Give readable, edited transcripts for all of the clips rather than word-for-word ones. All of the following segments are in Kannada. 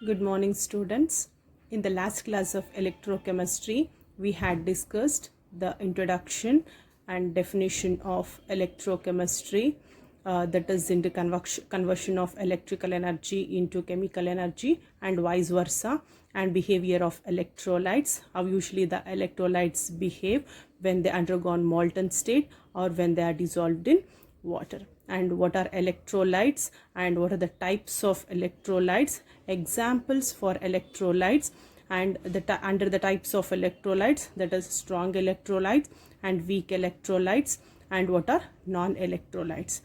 Good morning, students. In the last class of electrochemistry, we had discussed the introduction and definition of electrochemistry, that is into conversion of electrical energy into chemical energy and vice versa, and behavior of electrolytes, how usually the electrolytes behave when they undergone molten state or when they are dissolved in water, and what are electrolytes and what are the types of electrolytes, examples for electrolytes, and under the types of electrolytes, that is strong electrolytes and weak electrolytes, and what are non-electrolytes.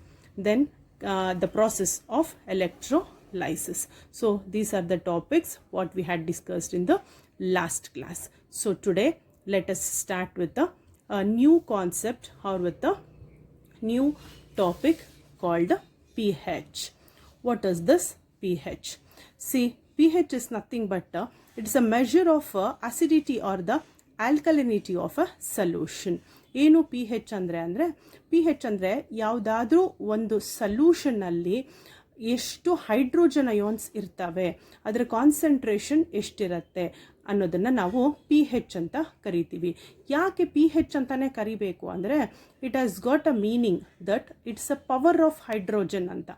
Then the process of electrolysis. So these are the topics what we had discussed in the last class. So today let us start with a new concept or with the new topic called pH. What is this pH? See, pH is nothing but it is a measure of acidity or the alkalinity of a solution. ಏನು ಪಿ ಹೆಚ್ ಅಂದರೆ ಪಿ ಹೆಚ್ ಅಂದರೆ ಯಾವುದಾದ್ರೂ ಒಂದು ಸೊಲ್ಯೂಷನ್ನಲ್ಲಿ ಎಷ್ಟು ಹೈಡ್ರೋಜನ್ ಅಯೋನ್ಸ್ ಇರ್ತವೆ, ಅದರ ಕಾನ್ಸಂಟ್ರೇಷನ್ ಎಷ್ಟಿರುತ್ತೆ ಅನ್ನೋದನ್ನು ನಾವು ಪಿ ಹೆಚ್ ಅಂತ ಕರಿತೀವಿ. ಯಾಕೆ ಪಿ ಹೆಚ್ ಅಂತಾನೆ ಕರಿಬೇಕು ಅಂದರೆ it has got a meaning that it's a power of hydrogen ಅಂತ.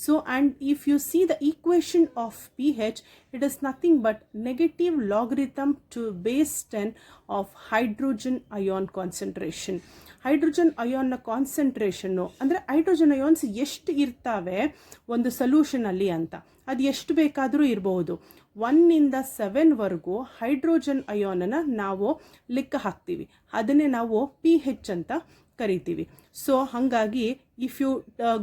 So and if you see the equation of P H, it is nothing but negative logarithm to base 10 of hydrogen ion concentration. Hydrogen ಅಯಾನ್ನ ಕಾನ್ಸಂಟ್ರೇಷನ್ನು ಅಂದರೆ ಹೈಡ್ರೋಜನ್ ಅಯಾನ್ಸ್ ಎಷ್ಟು ಇರ್ತವೆ ಒಂದು ಸೊಲ್ಯೂಷನಲ್ಲಿ ಅಂತ, ಅದು ಎಷ್ಟು ಬೇಕಾದರೂ ಇರಬಹುದು. 1 ಇಂದ 7ವರೆಗೂ ಹೈಡ್ರೋಜನ್ ಅಯಾನನ್ನು ನಾವು ಲೆಕ್ಕ ಹಾಕ್ತೀವಿ, ಅದನ್ನೇ ನಾವು ಪಿ ಹೆಚ್ ಅಂತ ಕರಿತೀವಿ. ಸೊ ಹಾಗಾಗಿ if you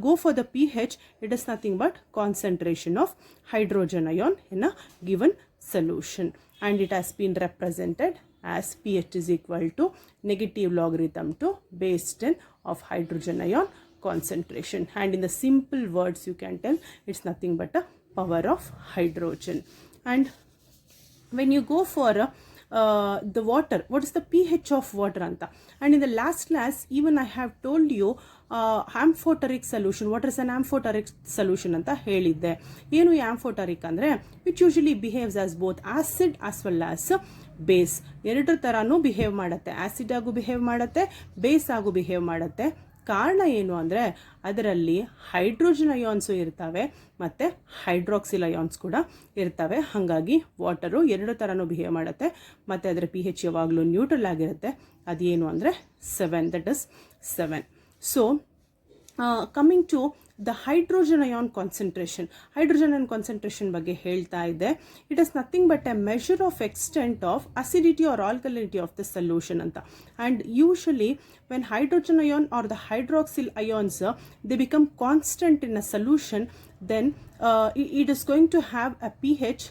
go for the p H, it is nothing but concentration of hydrogen ion in a given solution, and it has been represented as pH is equal to negative logarithm to base 10 of hydrogen ion concentration. And in the simple words you can tell it's nothing but a power of hydrogen. And when you go for the water, what is the pH of water anta? And in the last class even I have told you amphoteric solution. What is an amphoteric solution anta helidde. Enu amphoteric andre which usually behaves as both acid as well as base. ಎರಡು ಥರನೂ ಬಿಹೇವ್ ಮಾಡುತ್ತೆ, ಆ್ಯಸಿಡ್ ಆಗು ಬಿಹೇವ್ ಮಾಡುತ್ತೆ, ಬೇಸ್ ಆಗು ಬಿಹೇವ್ ಮಾಡುತ್ತೆ. ಕಾರಣ ಏನು ಅಂದರೆ ಅದರಲ್ಲಿ ಹೈಡ್ರೋಜನ್ ಅಯಾನ್ಸು ಇರ್ತವೆ ಮತ್ತು ಹೈಡ್ರಾಕ್ಸಿಲ್ ಅಯಾನ್ಸ್ ಕೂಡ ಇರ್ತವೆ. ಹಾಗಾಗಿ ವಾಟರು ಎರಡು ಥರನೂ ಬಿಹೇವ್ ಮಾಡುತ್ತೆ ಮತ್ತು ಅದರ ಪಿ ಹೆಚ್ ಯಾವಾಗಲೂ ನ್ಯೂಟ್ರಲ್ ಆಗಿರುತ್ತೆ. ಅದೇನು ಅಂದರೆ 7, that is 7. So coming to the hydrogen ion concentration. Hydrogen ion concentration ಬಗ್ಗೆ ಹೇಳ್ತಾ ಇದೆ. It is nothing but a measure of extent of acidity or alkalinity of the solution ಅಂತ. And usually when hydrogen ion or the hydroxyl ions they become constant in a solution, then it is going to have a pH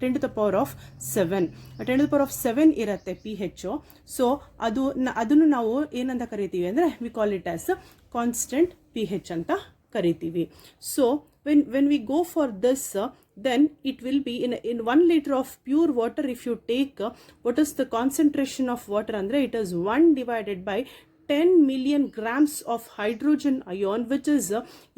10 to the power of 7. 10 to the power of 7 ಇರುತ್ತೆ pH. ಸೊ ಅದನ್ನು ನಾವು ಏನಂತ ಕರಿತೀವಿ ಅಂದರೆ we call it as constant pH ಅಂತ ಕರಿತೀವಿ. So when we go for this, then it will be in 1 liter of pure water. If you take what is the concentration of water andre, it is 1 divided by 10 million grams of hydrogen ion, which is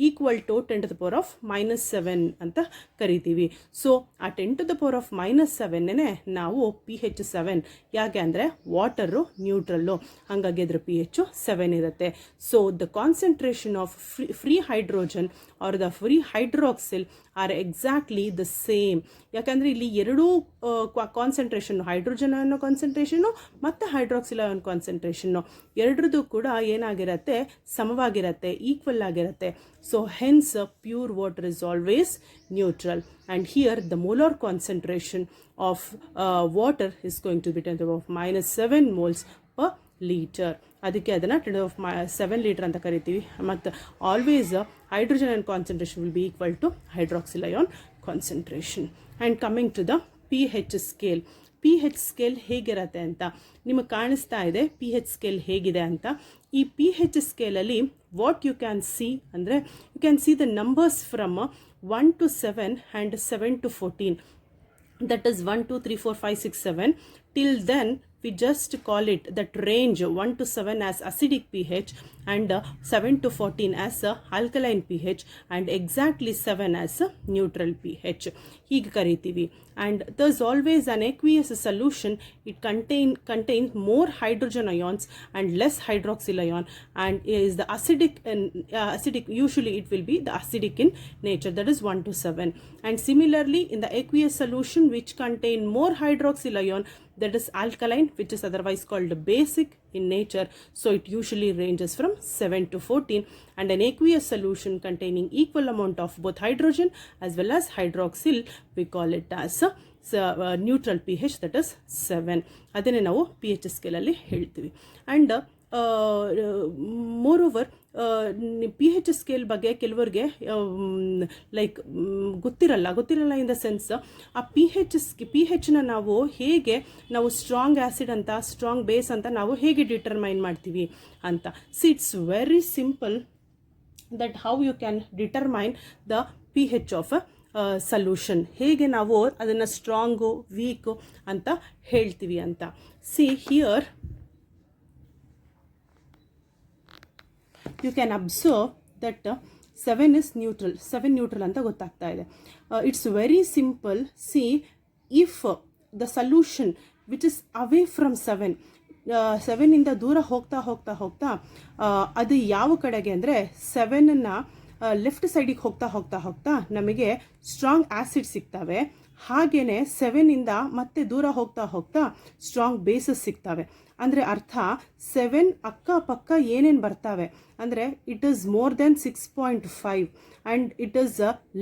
equal to 10 to the power of minus 7 ಅಂತ ಕರಿತೀವಿ. ಸೊ ಆ 10 to the power of minus 7ನೇ ನಾವು ಪಿ ಹೆಚ್ 7. ಯಾಕೆ ಅಂದರೆ ವಾಟರು ನ್ಯೂಟ್ರಲ್ಲು, ಹಾಗಾಗಿ ಅದರ ಪಿ ಹೆಚ್ 7 ಇರುತ್ತೆ. So the concentration of free hydrogen are the free hydroxyl R exactly the same. ಯಾಕಂದರೆ ಇಲ್ಲಿ ಎರಡೂ ಕಾನ್ಸಂಟ್ರೇಷನ್ನು, ಹೈಡ್ರೋಜನ್ ಅನ್ನೋ ಕಾನ್ಸಂಟ್ರೇಷನ್ನು ಮತ್ತು ಹೈಡ್ರಾಕ್ಸಿಲ್ ಅನ್ನೋ ಕಾನ್ಸಂಟ್ರೇಷನ್ನು ಎರಡರದ್ದು ಕೂಡ ಏನಾಗಿರುತ್ತೆ, ಸಮವಾಗಿರುತ್ತೆ, ಈಕ್ವಲ್ ಆಗಿರುತ್ತೆ. So hence pure water is always neutral. And here the molar concentration of water is going to be 10 to the power of minus 7 moles per liter. ಅದಕ್ಕೆ ಅದನ್ನು 10 to the power of 7 litre ಅಂತ ಕರಿತೀವಿ. ಮತ್ತು always hydrogen ion concentration will be equal to hydroxyl ion concentration. And coming to the p H scale. P H scale ಹೇಗಿರುತ್ತೆ ಅಂತ ನಿಮಗೆ ಕಾಣಿಸ್ತಾ ಇದೆ. ಪಿ ಹೆಚ್ ಸ್ಕೇಲ್ ಹೇಗಿದೆ ಅಂತ. ಈ ಪಿ ಹೆಚ್ ಸ್ಕೇಲಲ್ಲಿ ವಾಟ್ ಯು ಕ್ಯಾನ್ ಸಿ ಅಂದರೆ you can see the numbers from 1 to 7 and 7 to 14. That is 1, 2, 3, 4, 5, 6, 7. Till then we just call it that range 1 to 7 as acidic pH and 7 to 14 as alkaline pH and exactly 7 as neutral pH. ಹೀಗೆ ಕರಿತೀವಿ. And there's always an aqueous solution. It contains more hydrogen ions and less hydroxyl ion and is the acidic usually it will be the acidic in nature, that is 1 to 7. And similarly in the aqueous solution which contain more hydroxyl ion, that is alkaline, which is otherwise called basic in nature, so it usually ranges from 7 to 14. And an aqueous solution containing equal amount of both hydrogen as well as hydroxyl, we call it as neutral pH, that is 7. ಅದನ್ನೇ ನಾವು pH ಸ್ಕೇಲ್ ಅಲ್ಲಿ ಹೇಳ್ತೀವಿ. And moreover p H scale ಬಗ್ಗೆ ಕೆಲವರಿಗೆ ಲೈಕ್ ಗೊತ್ತಿರಲ್ಲ ಇನ್ ದ ಸೆನ್ಸ್ ಆ ಪಿ ಹೆಚ್ನ ನಾವು ಹೇಗೆ ನಾವು ಸ್ಟ್ರಾಂಗ್ ಆ್ಯಸಿಡ್ ಅಂತ ಸ್ಟ್ರಾಂಗ್ ಬೇಸ್ ಅಂತ ನಾವು ಹೇಗೆ ಡಿಟರ್ಮೈನ್ ಮಾಡ್ತೀವಿ ಅಂತ. See it's very simple that how you can determine the p H of solution, ಹೇಗೆ ನಾವು ಅದನ್ನು ಸ್ಟ್ರಾಂಗು ವೀಕು ಅಂತ ಹೇಳ್ತೀವಿ ಅಂತ. See here you can observe that 7 is neutral, 7 neutral anta gottaagta ide. It's very simple. See, if the solution which is away from 7 ಇಂದ ದೂರ ಹೋಗ್ತಾ ಅದು ಯಾವ ಕಡೆಗೆ ಅಂದರೆ 7ನ ಲೆಫ್ಟ್ ಸೈಡಿಗೆ ಹೋಗ್ತಾ ನಮಗೆ ಸ್ಟ್ರಾಂಗ್ ಆ್ಯಸಿಡ್ ಸಿಗ್ತವೆ. ಹಾಗೆಯೇ 7ಇಂದ ಮತ್ತೆ ದೂರ ಹೋಗ್ತಾ ಸ್ಟ್ರಾಂಗ್ ಬೇಸಸ್ ಸಿಗ್ತವೆ. ಅಂದರೆ ಅರ್ಥ 7 ಅಕ್ಕಪಕ್ಕ ಏನೇನು ಬರ್ತವೆ ಅಂದರೆ it is more than 6.5 and it is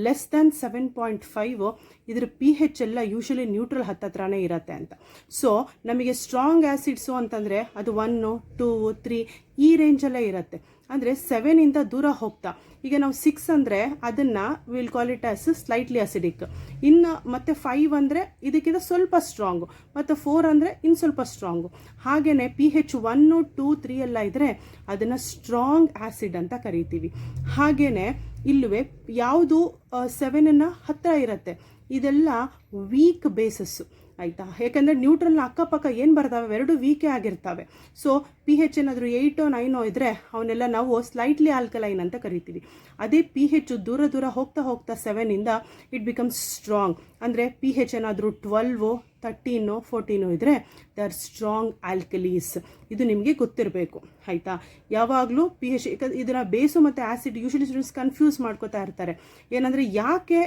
less than 7.5. ಇದ್ರ ಪಿ ಹೆಚ್ ಎಲ್ಲ ಯೂಶಲಿ ನ್ಯೂಟ್ರಲ್ ಹತ್ತತ್ರನೇ ಇರುತ್ತೆ ಅಂತ. ಸೊ ನಮಗೆ ಸ್ಟ್ರಾಂಗ್ ಆ್ಯಸಿಡ್ಸು ಅಂತಂದರೆ ಅದು 1, 2, 3 ಈ ರೇಂಜಲ್ಲೇ ಇರುತ್ತೆ. ಅಂದರೆ 7ಇಂದ ದೂರ ಹೋಗ್ತಾ ಈಗ ನಾವು 6 ಅಂದರೆ ಅದನ್ನು will call it as slightly acidic. ಇನ್ನು ಮತ್ತೆ 5 ಅಂದರೆ ಇದಕ್ಕಿಂತ ಸ್ವಲ್ಪ ಸ್ಟ್ರಾಂಗು, ಮತ್ತು 4 ಅಂದರೆ ಇನ್ನು ಸ್ವಲ್ಪ ಸ್ಟ್ರಾಂಗು. ಹಾಗೆಯೇ ಪಿ ಹೆಚ್ 1, 2, 3 ಎಲ್ಲ ಇದ್ದರೆ ಅದನ್ನು ಸ್ಟ್ರಾಂಗ್ ಆ್ಯಸಿಡ್ ಅಂತ ಕರಿತೀವಿ. ಹಾಗೆಯೇ ಇಲ್ಲವೇ ಯಾವುದು 7ನ ಹತ್ತಿರ ಇರುತ್ತೆ ಇದೆಲ್ಲ ವೀಕ್ ಬೇಸಸ್ಸು, ಆಯಿತಾ. ಯಾಕಂದರೆ ನ್ಯೂಟ್ರಲ್ನ ಅಕ್ಕಪಕ್ಕ ಏನು ಬರ್ತಾವೆ ಎರಡು ವೀಕೇ ಆಗಿರ್ತವೆ. ಸೊ ಪಿ ಹೆಚ್ ಏನಾದರೂ 8, 9 ಇದ್ದರೆ ಅವನ್ನೆಲ್ಲ ನಾವು ಸ್ಲೈಟ್ಲಿ ಆಲ್ಕಲೈನ್ ಅಂತ ಕರಿತೀವಿ. ಅದೇ ಪಿ ಹೆಚ್ ದೂರ ಹೋಗ್ತಾ 7ಇಂದ ಇಟ್ ಬಿಕಮ್ಸ್ ಸ್ಟ್ರಾಂಗ್. ಅಂದರೆ ಪಿ ಹೆಚ್ ಏನಾದರೂ 12, 13, 14 ಇದ್ದರೆ ದೇ ಆರ್ ಸ್ಟ್ರಾಂಗ್ ಆಲ್ಕಲೀಸ್. ಇದು ನಿಮಗೆ ಗೊತ್ತಿರಬೇಕು, ಆಯಿತಾ. ಯಾವಾಗಲೂ ಪಿ ಹೆಚ್ ಇದರ ಬೇಸು ಮತ್ತು ಆ್ಯಸಿಡ್ ಯೂಶಲಿ ಸ್ಟೂಡೆಂಟ್ಸ್ ಕನ್ಫ್ಯೂಸ್ ಮಾಡ್ಕೋತಾ ಇರ್ತಾರೆ. ಏನಂದರೆ ಯಾಕೆ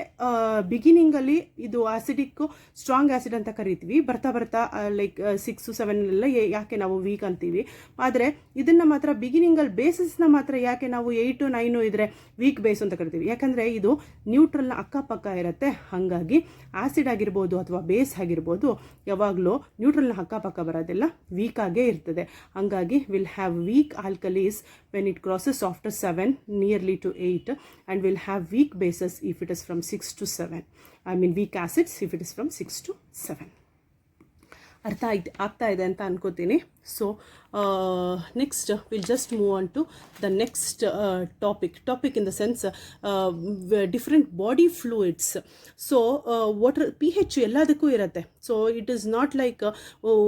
ಬಿಗಿನಿಂಗಲ್ಲಿ ಇದು ಆ್ಯಸಿಡಿಕ್ಕು ಸ್ಟ್ರಾಂಗ್ ಆ್ಯಸಿಡ್ ಅಂತ ಕರಿತೀವಿ, ಬರ್ತಾ ಲೈಕ್ 6, 7 ಎಲ್ಲ ಯಾಕೆ ನಾವು ವೀಕ್ ಅಂತೀವಿ. ಆದರೆ ಇದನ್ನು ಮಾತ್ರ ಬಿಗಿನಿಂಗಲ್ಲಿ ಬೇಸಸ್ನ ಮಾತ್ರ ಯಾಕೆ ನಾವು 8, 9 ಇದ್ದರೆ ವೀಕ್ ಬೇಸ್ ಅಂತ ಕರಿತೀವಿ. ಯಾಕಂದರೆ ಇದು ನ್ಯೂಟ್ರಲ್ನ ಅಕ್ಕಪಕ್ಕ ಇರುತ್ತೆ. ಹಾಗಾಗಿ ಆ್ಯಸಿಡ್ ಆಗಿರ್ಬೋದು ಅಥವಾ ಬೇಸ್ ಆಗಿರ್ಬೋದು ಯಾವಾಗಲೂ ನ್ಯೂಟ್ರಲ್ನ ಅಕ್ಕಪಕ್ಕ ಬರೋದೆಲ್ಲ ವೀಕ್ ಆಗೇ ಇರ್ತದೆ. ಹಾಗಾಗಿ will have weak alkalis when it crosses after 7 nearly to 8 and will have weak bases if it is from 6 to 7. I mean weak acids if it is from 6 to 7. ಅರ್ಥ ಆಗ್ತಾ ಇದೆ ಅಂತ ಅನ್ಕೋತೀನಿ. So next will just move on to the next topic in the sense different body fluids. So water p H ಎಲ್ಲದಕ್ಕೂ ಇರುತ್ತೆ. So it is not like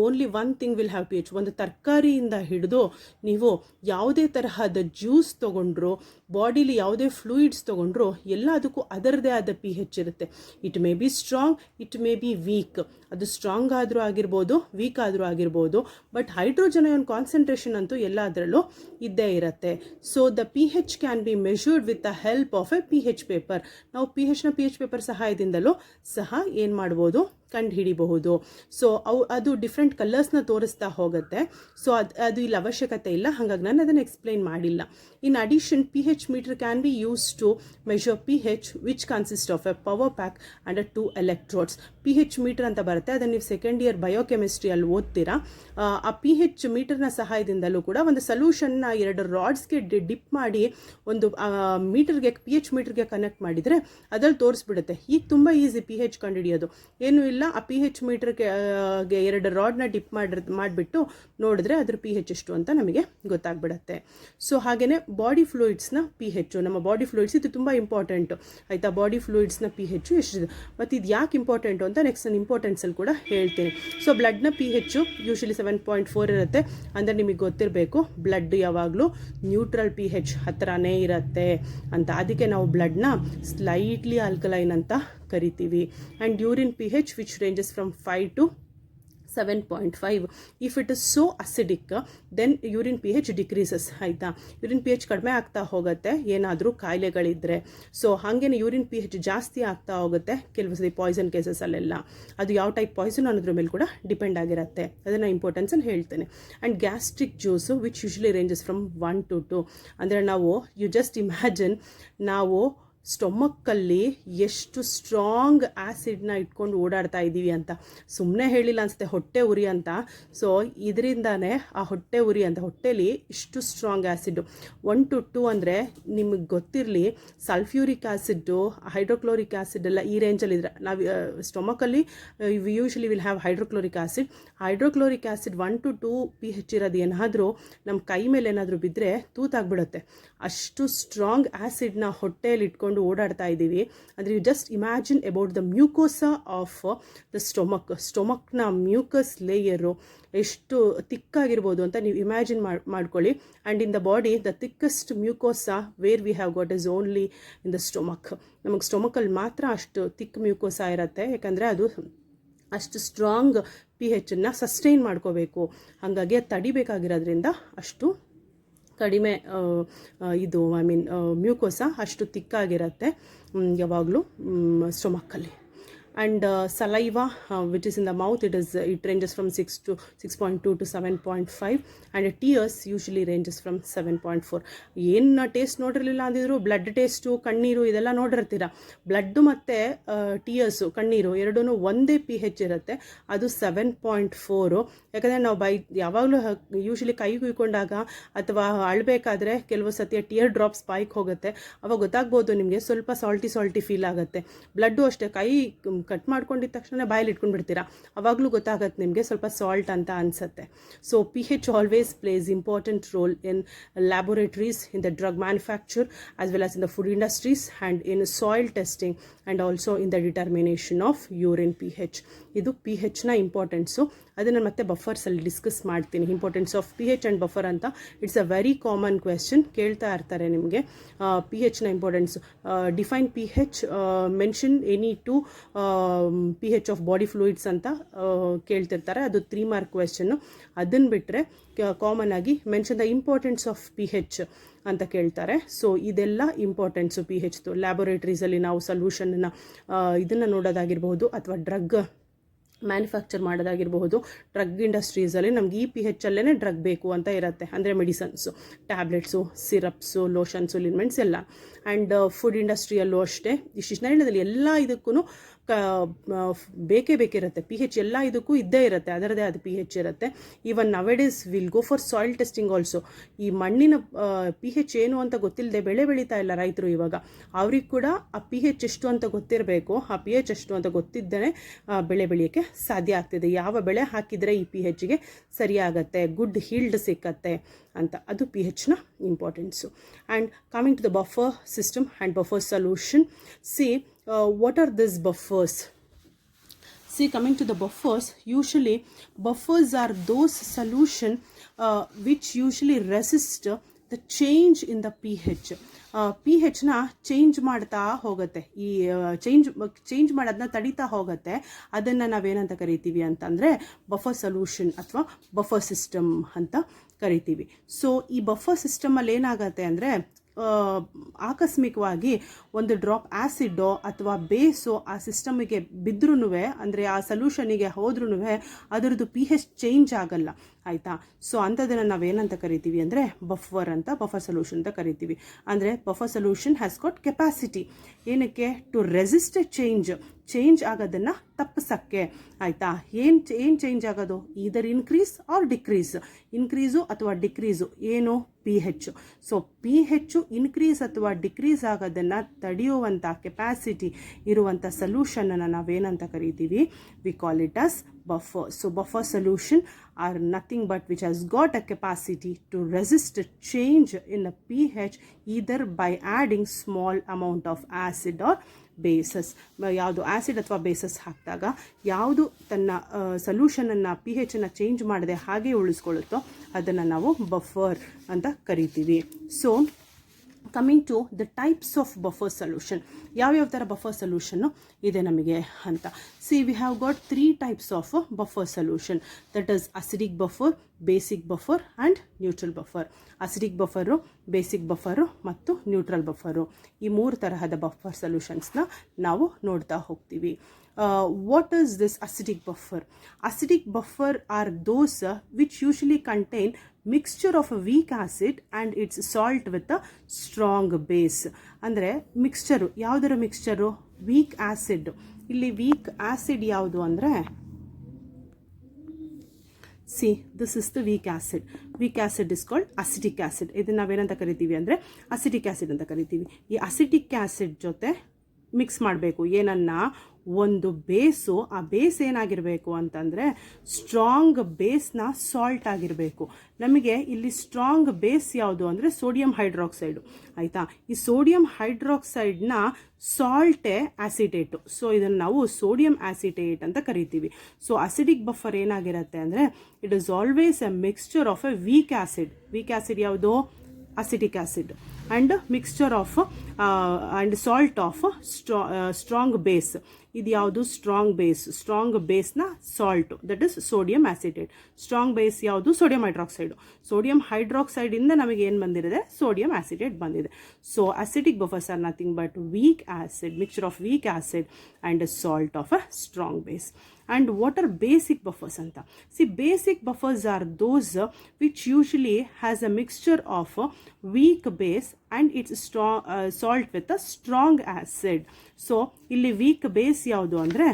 only one thing will have P H. ಒಂದು ತರಕಾರಿಯಿಂದ ಹಿಡಿದು ನೀವು ಯಾವುದೇ ತರಹದ ಜ್ಯೂಸ್ ತೊಗೊಂಡ್ರು, ಬಾಡಿಲಿ ಯಾವುದೇ ಫ್ಲೂಯಿಡ್ಸ್ ತೊಗೊಂಡ್ರು ಎಲ್ಲದಕ್ಕೂ ಅದರದೇ ಆದ ಪಿ ಹೆಚ್ ಇರುತ್ತೆ. It may be strong, it may be weak. ಅದು ಸ್ಟ್ರಾಂಗ್ ಆದರೂ ಆಗಿರ್ಬೋದು, ವೀಕ್ ಆದರೂ ಆಗಿರ್ಬೋದು. ಬಟ್ ಹೈಡ್ರೋಜನ್ ಅಯಾನ್ ಕಾನ್ಸಂಟ್ರೇಷನ್ ಅಂತೂ ಎಲ್ಲದರಲ್ಲೂ ಇದ್ದೇ ಇರುತ್ತೆ. So the p H can be measured with the help of A P H paper. ನಾವು ಪಿ ಹೆಚ್ ಪೇಪರ್ ಸಹಾಯದಿಂದಲೂ ಸಹ ಏನು ಮಾಡ್ಬೋದು, ಕಂಡು ಹಿಡಿಬಹುದು. ಸೊ ಅದು ಡಿಫ್ರೆಂಟ್ ಕಲರ್ಸ್ನ ತೋರಿಸ್ತಾ ಹೋಗುತ್ತೆ. ಸೊ ಅದು ಇಲ್ಲಿ ಅವಶ್ಯಕತೆ ಇಲ್ಲ, ಹಾಗಾಗಿ ನಾನು ಅದನ್ನು ಎಕ್ಸ್ಪ್ಲೈನ್ ಮಾಡಿಲ್ಲ. In addition p H meter can be use to measure p H which consist of a power pack and 2 electrodes. P H meter ಅಂತ ಬರುತ್ತೆ, ಅದನ್ನು ನೀವು ಸೆಕೆಂಡ್ ಇಯರ್ ಬಯೋಕೆಮಿಸ್ಟ್ರಿಯಲ್ಲಿ ಓದ್ತೀರಾ. ಆ ಪಿ ಹೆಚ್ ಮೀಟರ್ನ ಸಹಾಯದಿಂದಲೂ ಕೂಡ ಒಂದು ಸೊಲ್ಯೂಷನ್ನ 2 ರಾಡ್ಸ್ಗೆ ಡಿಪ್ ಮಾಡಿ ಒಂದು ಮೀಟರ್ಗೆ ಪಿ ಹೆಚ್ ಮೀಟರ್ಗೆ ಕನೆಕ್ಟ್ ಮಾಡಿದರೆ ಅದ್ರಲ್ಲಿ ತೋರಿಸ್ಬಿಡುತ್ತೆ. ಈಗ ತುಂಬ ಈಸಿ ಪಿ ಹೆಚ್ ಕಂಡುಹಿಡಿಯೋದು, ಏನೂ ಇಲ್ಲ, ಇಲ್ಲ ಆ ಪಿ ಹೆಚ್ ಮೀಟರ್ಗೆ 2 ರಾಡ್ನ ಡಿಪ್ ಮಾಡಿಬಿಟ್ಟು ನೋಡಿದ್ರೆ ಅದ್ರ ಪಿ ಹೆಚ್ ಎಷ್ಟು ಅಂತ ನಮಗೆ ಗೊತ್ತಾಗ್ಬಿಡತ್ತೆ. ಸೊ ಹಾಗೆಯೇ ಬಾಡಿ ಫ್ಲೂಯಿಡ್ಸ್ನ ಪಿ ಹೆಚ್, ನಮ್ಮ ಬಾಡಿ ಫ್ಲೂಯಿಡ್ಸ್ ಇದು ತುಂಬ ಇಂಪಾರ್ಟೆಂಟು ಆಯಿತಾ. ಬಾಡಿ ಫ್ಲೂಯಿಡ್ಸ್ನ ಪಿ ಹೆಚ್ ಎಷ್ಟಿದೆ ಮತ್ತು ಇದು ಯಾಕೆ ಇಂಪಾರ್ಟೆಂಟು ಅಂತ ನೆಕ್ಸ್ಟ್ ನಾನು ಇಂಪಾರ್ಟೆನ್ಸಲ್ಲಿ ಕೂಡ ಹೇಳ್ತೀನಿ. ಸೊ ಬ್ಲಡ್ನ ಪಿ ಹೆಚ್ಚು ಯೂಶಲಿ 7.4 ಇರುತ್ತೆ. ಅಂದರೆ ನಿಮಗೆ ಗೊತ್ತಿರಬೇಕು ಬ್ಲಡ್ ಯಾವಾಗಲೂ ನ್ಯೂಟ್ರಲ್ ಪಿ ಹೆಚ್ ಹತ್ರನೇ ಇರುತ್ತೆ ಅಂತ. ಅದಕ್ಕೆ ನಾವು ಬ್ಲಡ್ನ ಸ್ಲೈಟ್ಲಿ ಆಲ್ಕಲೈನ್ ಅಂತ ಕರಿತೀವಿ. And urine P H which ranges from 5 to 7.5. If it is so acidic then urine P H decreases ಆಯಿತಾ. ಯೂರಿನ್ ಪಿ ಹೆಚ್ ಕಡಿಮೆ ಆಗ್ತಾ ಹೋಗುತ್ತೆ ಏನಾದರೂ ಕಾಯಿಲೆಗಳಿದ್ದರೆ. ಸೊ ಹಾಗೇನೆ ಯೂರಿನ್ ಪಿ ಹೆಚ್ ಜಾಸ್ತಿ ಆಗ್ತಾ ಹೋಗುತ್ತೆ ಕೆಲವು ಸರಿ ಪಾಯ್ಸನ್ ಕೇಸಸಲ್ಲೆಲ್ಲ. ಅದು ಯಾವ ಟೈಪ್ ಪಾಯ್ಸನ್ ಅನ್ನೋದ್ರ ಮೇಲೆ ಕೂಡ ಡಿಪೆಂಡ್ ಆಗಿರುತ್ತೆ. ಅದನ್ನು ಇಂಪಾರ್ಟೆನ್ಸಲ್ಲಿ ಹೇಳ್ತೇನೆ. And gastric juice which usually ranges from 1 to 2. ಅಂದರೆ ನಾವು ಯು ಜಸ್ಟ್ ಇಮ್ಯಾಜಿನ್ ನಾವು ಸ್ಟೊಮಕ್ಕಲ್ಲಿ ಎಷ್ಟು ಸ್ಟ್ರಾಂಗ್ ಆ್ಯಸಿಡ್ನ ಇಟ್ಕೊಂಡು ಓಡಾಡ್ತಾ ಇದ್ದೀವಿ ಅಂತ. ಸುಮ್ಮನೆ ಹೇಳಿಲ್ಲ ಅನಿಸುತ್ತೆ ಹೊಟ್ಟೆ ಉರಿ ಅಂತ. ಸೊ ಇದರಿಂದಾನೇ ಆ ಹೊಟ್ಟೆ ಉರಿ ಅಂತ, ಹೊಟ್ಟೆಲಿ ಇಷ್ಟು ಸ್ಟ್ರಾಂಗ್ ಆ್ಯಸಿಡ್ಡು. 1 to 2 ಅಂದರೆ ನಿಮಗೆ ಗೊತ್ತಿರಲಿ ಸಲ್ಫ್ಯೂರಿಕ್ ಆ್ಯಸಿಡ್ಡು, ಹೈಡ್ರೋಕ್ಲೋರಿಕ್ ಆ್ಯಸಿಡ್ ಎಲ್ಲ ಈ ರೇಂಜಲ್ಲಿದ್ದರೆ ನಾವು ಸ್ಟೊಮಕಲ್ಲಿ we usually will have hydrochloric acid. Hydrochloric acid 1 to 2 P H ಇರೋದು ಏನಾದರೂ ನಮ್ಮ ಕೈ ಮೇಲೆ ಏನಾದರೂ ಬಿದ್ದರೆ ತೂತಾಗ್ಬಿಡುತ್ತೆ. ಅಷ್ಟು ಸ್ಟ್ರಾಂಗ್ ಆ್ಯಸಿಡ್ನ ಹೊಟ್ಟೆಯಲ್ಲಿ ಇಟ್ಕೊಂಡು ಓಡಾಡ್ತಾ ಇದ್ದೀವಿ. ಅಂದರೆ you just imagine about the mucosa of the ಸ್ಟೊಮಕ್ನ ಮ್ಯೂಕಸ್ ಲೇಯರು ಎಷ್ಟು ತಿಕ್ಕಾಗಿರ್ಬೋದು ಅಂತ ನೀವು ಇಮ್ಯಾಜಿನ್ ಮಾಡ್ಕೊಳ್ಳಿ. And in the body the thickest mucosa where we have got is only in the stomach. ನಮಗೆ ಸ್ಟೊಮಕಲ್ಲಿ ಮಾತ್ರ ಅಷ್ಟು ತಿಕ್ ಮ್ಯೂಕೋಸಾ ಇರುತ್ತೆ, ಯಾಕಂದರೆ ಅದು ಅಷ್ಟು ಸ್ಟ್ರಾಂಗ್ ಪಿ ಹೆಚನ್ನು ಸಸ್ಟೈನ್ ಮಾಡ್ಕೋಬೇಕು. ಹಾಗಾಗಿ ಅದು ತಡಿಬೇಕಾಗಿರೋದ್ರಿಂದ ಅಷ್ಟು ಕಡಿಮೆ ಇದು ಮ್ಯೂಕೋಸಾ ಅಷ್ಟು ತಿಕ್ಕಾಗಿರುತ್ತೆ ಯಾವಾಗಲೂ ಸ್ಟೊಮಕ್ಕಲ್ಲಿ. And saliva which is in the mouth it ranges from 6.2 to 7.5. And tears usually ranges from 7.4. ಏನು ಟೇಸ್ಟ್ ನೋಡಿರಲಿಲ್ಲ ಅಂದಿದ್ರು ಬ್ಲಡ್ ಟೇಸ್ಟು, ಕಣ್ಣೀರು ಇದೆಲ್ಲ ನೋಡಿರ್ತೀರ. ಬ್ಲಡ್ಡು ಮತ್ತು ಟಿಯರ್ಸು, ಕಣ್ಣೀರು ಎರಡೂ ಒಂದೇ ಪಿ ಹೆಚ್ ಇರುತ್ತೆ. ಅದು 7.4. ಯಾಕಂದರೆ ನಾವು ಯಾವಾಗಲೂ ಯೂಶಲಿ ಕೈ ಕುಯ್ಕೊಂಡಾಗ ಅಥವಾ ಅಳಬೇಕಾದ್ರೆ ಕೆಲವು ಸತಿ ಟಿಯರ್ ಡ್ರಾಪ್ಸ್ ಬಾಯ್ಗೆ ಹೋಗುತ್ತೆ. ಅವಾಗ ಗೊತ್ತಾಗ್ಬೋದು ನಿಮಗೆ ಸ್ವಲ್ಪ ಸಾಲ್ಟಿ ಫೀಲ್ ಆಗುತ್ತೆ. ಬ್ಲಡ್ಡು ಅಷ್ಟೇ, ಕೈ ಕಟ್ ಮಾಡ್ಕೊಂಡಿದ್ದ ತಕ್ಷಣ ಬಾಯಲ್ಲಿ ಇಟ್ಕೊಂಡ್ಬಿಡ್ತೀರಾ, ಅವಾಗಲೂ ಗೊತ್ತಾಗುತ್ತೆ ನಿಮಗೆ ಸ್ವಲ್ಪ ಸಾಲ್ಟ್ ಅಂತ ಅನಿಸುತ್ತೆ. So P H always plays important role in laboratories, in the drug manufacture as well as in the food industries and in soil testing and also in the determination of urine P H. ಇದು ಪಿ ಹೆಚ್ನ ಇಂಪಾರ್ಟೆನ್ಸು. ಅದನ್ನು ಮತ್ತೆ ಬಫರ್ಸಲ್ಲಿ ಡಿಸ್ಕಸ್ ಮಾಡ್ತೀನಿ, importance of P H and buffer ಅಂತ. It's a very common question, ಕೇಳ್ತಾ ಇರ್ತಾರೆ ನಿಮಗೆ. ಪಿ ಹೆಚ್ನ importance, define P H, mention any to P H of body fluids ಅಂತ ಕೇಳ್ತಿರ್ತಾರೆ. ಅದು 3 ಮಾರ್ಕ್ ಕ್ವೆಶ್ಚನ್ನು. ಅದನ್ನು ಬಿಟ್ಟರೆ ಕಾಮನ್ ಆಗಿ mention the importance of P ಹೆಚ್ ಅಂತ ಕೇಳ್ತಾರೆ. ಸೊ ಇದೆಲ್ಲ ಇಂಪಾರ್ಟೆನ್ಸು ಪಿ ಹೆಚ್ದು. ಲ್ಯಾಬೊರೇಟರೀಸಲ್ಲಿ ನಾವು ಸೊಲ್ಯೂಷನ್ನ ಇದನ್ನು ನೋಡೋದಾಗಿರ್ಬೋದು, ಅಥವಾ ಡ್ರಗ್ ಮ್ಯಾನುಫ್ಯಾಕ್ಚರ್ ಮಾಡೋದಾಗಿರಬಹುದು. ಡ್ರಗ್ ಇಂಡಸ್ಟ್ರೀಸಲ್ಲಿ ನಮ್ಗೆ ಈ ಪಿ ಹೆಚ್ಚಲ್ಲೇ ಡ್ರಗ್ ಬೇಕು ಅಂತ ಇರುತ್ತೆ, ಅಂದರೆ ಮೆಡಿಸನ್ಸು, ಟ್ಯಾಬ್ಲೆಟ್ಸು, ಸಿರಪ್ಸು, ಲೋಷನ್ಸು, ಲಿನ್ಮೆಂಟ್ಸ್ ಎಲ್ಲ. ಆ್ಯಂಡ್ ಫುಡ್ ಇಂಡಸ್ಟ್ರಿಯಲ್ಲೂ ಅಷ್ಟೇ. ಇಷ್ಟಿಷ್ಟು ಹೇಳಿದಲ್ಲಿ ಎಲ್ಲ ಇದಕ್ಕೂ ಬೇಕಿರುತ್ತೆ ಪಿ ಹೆಚ್. ಎಲ್ಲ ಇದಕ್ಕೂ ಇದ್ದೇ ಇರುತ್ತೆ, ಅದರದೇ ಆದ ಪಿ ಹೆಚ್ ಇರುತ್ತೆ. Even nowadays will go for soil testing also. ಈ ಮಣ್ಣಿನ ಪಿ ಹೆಚ್ ಏನು ಅಂತ ಗೊತ್ತಿಲ್ಲದೆ ಬೆಳೆ ಬೆಳೀತಾ ಇಲ್ಲ ರೈತರು ಇವಾಗ. ಅವ್ರಿಗೆ ಕೂಡ ಆ ಪಿ ಹೆಚ್ ಎಷ್ಟು ಅಂತ ಗೊತ್ತಿರಬೇಕು. ಆ ಪಿ ಹೆಚ್ ಎಷ್ಟು ಅಂತ ಗೊತ್ತಿದ್ದೇ ಬೆಳೆ ಬೆಳೆಯೋಕ್ಕೆ ಸಾಧ್ಯ ಆಗ್ತಿದೆ. ಯಾವ ಬೆಳೆ ಹಾಕಿದರೆ ಈ ಪಿ ಹೆಚ್ಗೆ ಸರಿಯಾಗತ್ತೆ, ಗುಡ್ ಹೀಲ್ಡ್ ಸಿಕ್ಕತ್ತೆ ಅಂತ. ಅದು ಪಿ ಹೆಚ್ನ importance. And coming to the buffer system and buffer solution. What are these buffers? See, coming to the buffers, usually buffers are those solution which usually resist the change in the pH. P ಹೆಚ್ನ ಚೇಂಜ್ ಮಾಡ್ತಾ ಹೋಗುತ್ತೆ. ಈ ಚೇಂಜ್ ಮಾಡೋದನ್ನ ತಡೀತಾ ಹೋಗುತ್ತೆ. ಅದನ್ನು ನಾವೇನಂತ ಕರಿತೀವಿ ಅಂತಂದರೆ ಬಫರ್ ಸೊಲ್ಯೂಷನ್ ಅಥವಾ ಬಫರ್ ಸಿಸ್ಟಮ್ ಅಂತ ಕರಿತೀವಿ. ಸೊ ಈ ಬಫರ್ ಸಿಸ್ಟಮಲ್ಲಿ ಏನಾಗುತ್ತೆ ಅಂದರೆ ಆಕಸ್ಮಿಕವಾಗಿ ಒಂದು ಡ್ರಾಪ್ ಆ್ಯಸಿಡೋ ಅಥವಾ ಬೇಸೋ ಆ ಸಿಸ್ಟಮಿಗೆ ಬಿದ್ರೂ, ಅಂದರೆ ಆ ಸೊಲ್ಯೂಷನಿಗೆ ಹೋದ್ರೂ ಅದರದ್ದು ಪಿ ಹೆಚ್ ಚೇಂಜ್ ಆಗಲ್ಲ, ಆಯಿತಾ. ಸೊ ಅಂಥದ್ದನ್ನು ನಾವೇನಂತ ಕರಿತೀವಿ ಅಂದರೆ ಬಫರ್ ಅಂತ, ಬಫರ್ ಸೊಲ್ಯೂಷನ್ ಅಂತ ಕರಿತೀವಿ. ಅಂದರೆ buffer solution has got capacity ಏನಕ್ಕೆ ಟು ರೆಸಿಸ್ಟ್ ಎ ಚೇಂಜ್ ಆಗೋದನ್ನು ತಪ್ಪಿಸೋಕ್ಕೆ, ಆಯಿತಾ. ಏನು ಚೇಂಜ್ ಆಗೋದು? Either increase R decrease, increase ಅಥವಾ ಡಿಕ್ರೀಸು ಏನು pH. ಸೊ pH ಇನ್ಕ್ರೀಸ್ ಅಥವಾ ಡಿಕ್ರೀಸ್ ಆಗೋದನ್ನು ತಡೆಯುವಂಥ ಕೆಪಾಸಿಟಿ ಇರುವಂಥ ಸೊಲ್ಯೂಷನನ್ನು ನಾವೇನಂತ ಕರಿತೀವಿ? V call it as buffer. So buffer solution are nothing but which has got a capacity to resist a change in the pH either by adding small amount of acid or basis. ಯಾವುದು ಆ್ಯಸಿಡ್ ಅಥವಾ ಬೇಸಸ್ ಹಾಕಿದಾಗ ಯಾವುದು ತನ್ನ ಸೊಲ್ಯೂಷನನ್ನು pHನ್ನು ಚೇಂಜ್ ಮಾಡದೆ ಹಾಗೆ ಉಳಿಸ್ಕೊಳ್ಳುತ್ತೋ ಅದನ್ನು ನಾವು ಬಫರ್ ಅಂತ ಕರಿತೀವಿ. So coming to the types of buffer solution, ಯಾವ್ಯಾವ ಥರ ಬಫರ್ ಸೊಲ್ಯೂಷನ್ನು ಇದೆ ನಮಗೆ ಅಂತ. See we have got 3 types of buffer solution, that is acidic buffer, basic buffer and neutral buffer. Acidic buffer, basic buffer ಮತ್ತು ನ್ಯೂಟ್ರಲ್ ಬಫರು, ಈ 3 ತರಹದ ಬಫರ್ ಸೊಲ್ಯೂಷನ್ಸ್ನ ನಾವು ನೋಡ್ತಾ ಹೋಗ್ತೀವಿ. What is this acidic buffer? Acidic buffer are those which usually contain mixture of a weak acid and its salt with a strong base. ಅಂದರೆ ಮಿಕ್ಸ್ಚರು, ಯಾವುದರ ಮಿಕ್ಸ್ಚರು? Weak acid. ಇಲ್ಲಿ ವೀಕ್ ಆ್ಯಸಿಡ್ ಯಾವುದು ಅಂದರೆ, see this is the weak acid. Weak acid is called acetic acid. ಇದನ್ನು ನಾವೇನಂತ ಕರಿತೀವಿ ಅಂದರೆ ಅಸಿಟಿಕ್ ಆ್ಯಸಿಡ್ ಅಂತ ಕರಿತೀವಿ. ಈ ಅಸಿಟಿಕ್ ಆ್ಯಸಿಡ್ ಜೊತೆ ಮಿಕ್ಸ್ ಮಾಡಬೇಕು ಏನನ್ನ? ಒಂದು ಬೇಸು. ಆ ಬೇಸ್ ಏನಾಗಿರಬೇಕು ಅಂತಂದರೆ ಸ್ಟ್ರಾಂಗ್ ಬೇಸ್ನ ಸಾಲ್ಟ್ ಆಗಿರಬೇಕು. ನಮಗೆ ಇಲ್ಲಿ ಸ್ಟ್ರಾಂಗ್ ಬೇಸ್ ಯಾವುದು ಅಂದರೆ ಸೋಡಿಯಂ ಹೈಡ್ರಾಕ್ಸೈಡು, ಆಯಿತಾ? ಈ ಸೋಡಿಯಂ ಹೈಡ್ರಾಕ್ಸೈಡ್ನ ಸಾಲ್ಟೇ ಆಸಿಟೇಟು. ಸೊ ಇದನ್ನು ನಾವು ಸೋಡಿಯಂ ಆಸಿಟೇಟ್ ಅಂತ ಕರಿತೀವಿ. ಸೊ ಅಸಿಡಿಕ್ ಬಫರ್ ಏನಾಗಿರುತ್ತೆ ಅಂದರೆ it is always a mixture of a weak acid. Weak acid ಯಾವುದು? Acetic acid. And mixture of and salt of strong base. ಇದು ಯಾವುದು? Strong base. ಸ್ಟ್ರಾಂಗ್ ಬೇಸ್ನ salt, that is sodium acetate. Strong base ಯಾವುದು? Sodium hydroxide. ಸೋಡಿಯಂ ಹೈಡ್ರಾಕ್ಸೈಡಿಂದ ನಮಗೆ ಏನು ಬಂದಿದೆ? ಸೋಡಿಯಂ ಆಸಿಟೇಟ್ ಬಂದಿದೆ. So acetic buffers are nothing but weak acid, mixture of weak acid and salt of a strong base. And what are basic buffers anta? See, basic buffers are those which usually has a mixture of weak base and its strong salt with a strong acid. So illi weak base yaudu andre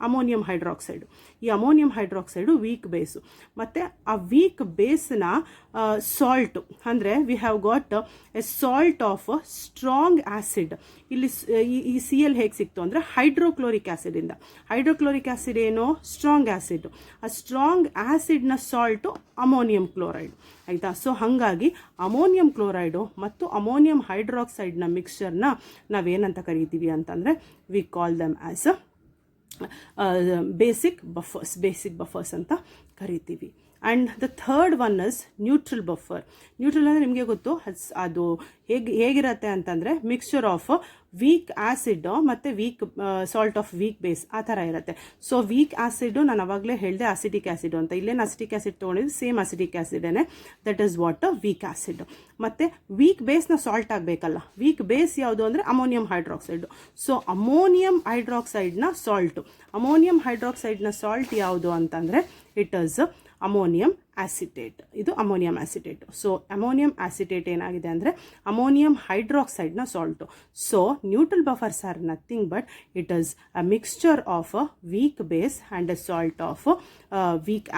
ammonium hydroxide. ಈ ಅಮೋನಿಯಂ ಹೈಡ್ರಾಕ್ಸೈಡು ವೀಕ್ ಬೇಸು. ಮತ್ತು ಆ ವೀಕ್ ಬೇಸ್ನ ಸಾಲ್ಟು ಅಂದರೆ we have got a salt of strong acid. ಇಲ್ಲಿ ಈ CL ಹೇಗೆ ಸಿಕ್ತು ಅಂದರೆ ಹೈಡ್ರೋಕ್ಲೋರಿಕ್ ಆ್ಯಸಿಡಿಂದ. ಹೈಡ್ರೋಕ್ಲೋರಿಕ್ ಆ್ಯಸಿಡ್ ಏನು? Strong acid. ಆ ಸ್ಟ್ರಾಂಗ್ ಆ್ಯಸಿಡ್ನ ಸಾಲ್ಟು ಅಮೋನಿಯಂ ಕ್ಲೋರೈಡ್, ಆಯಿತಾ? ಸೊ ಹಾಗಾಗಿ ಅಮೋನಿಯಂ ಕ್ಲೋರೈಡು ಮತ್ತು ಅಮೋನಿಯಂ ಹೈಡ್ರಾಕ್ಸೈಡ್ನ ಮಿಕ್ಸ್ಚರ್ನ ನಾವೇನಂತ ಕರಿತೀವಿ ಅಂತಂದರೆ we call them as basic buffers ಅಂತ ಕರಿತೀವಿ. And the third one is neutral buffer. Neutral ಅಂದರೆ ನಿಮಗೆ ಗೊತ್ತು, ಅದು ಹೇಗಿರುತ್ತೆ ಅಂತಂದರೆ ಮಿಕ್ಸ್ಚರ್ ಆಫ್ ವೀಕ್ ಆ್ಯಸಿಡ್ ಮತ್ತು weak salt of weak base ಆ ಥರ ಇರುತ್ತೆ. ಸೊ ವೀಕ್ ಆ್ಯಸಿಡು ನಾನು ಅವಾಗಲೇ ಹೇಳಿದೆ ಅಸಿಟಿಕ್ ಆ್ಯಸಿಡು ಅಂತ. ಇಲ್ಲೇನು ಅಸಿಟಿಕ್ ಆ್ಯಸಿಡ್ ತೊಗೊಂಡಿದ್ದು ಸೇಮ್ ಅಸಿಟಿಕ್ ಆ್ಯಸಿಡೇ, that is what weak acid. ಮತ್ತು ವೀಕ್ ಬೇಸ್ನ ಸಾಲ್ಟ್ ಆಗಬೇಕಲ್ಲ. ವೀಕ್ ಬೇಸ್ ಯಾವುದು ಅಂದರೆ ಅಮೋನಿಯಂ ಹೈಡ್ರಾಕ್ಸೈಡು. ಸೊ ಅಮೋನಿಯಂ ಹೈಡ್ರಾಕ್ಸೈಡ್ನ ಸಾಲ್ಟು. ಅಮೋನಿಯಂ ಹೈಡ್ರಾಕ್ಸೈಡ್ನ ಸಾಲ್ಟ್ ಯಾವುದು ಅಂತಂದರೆ ಇಟ್ ಈಸ್ ಅಮೋನಿಯಂ ಆಸಿಟೇಟ್. ಇದು ammonium acetate. So ammonium acetate ಏನಾಗಿದೆ ಅಂದರೆ ಅಮೋನಿಯಂ ಹೈಡ್ರಾಕ್ಸೈಡ್ನ salt. So neutral buffers are nothing but it is a mixture of a weak base and a salt of weak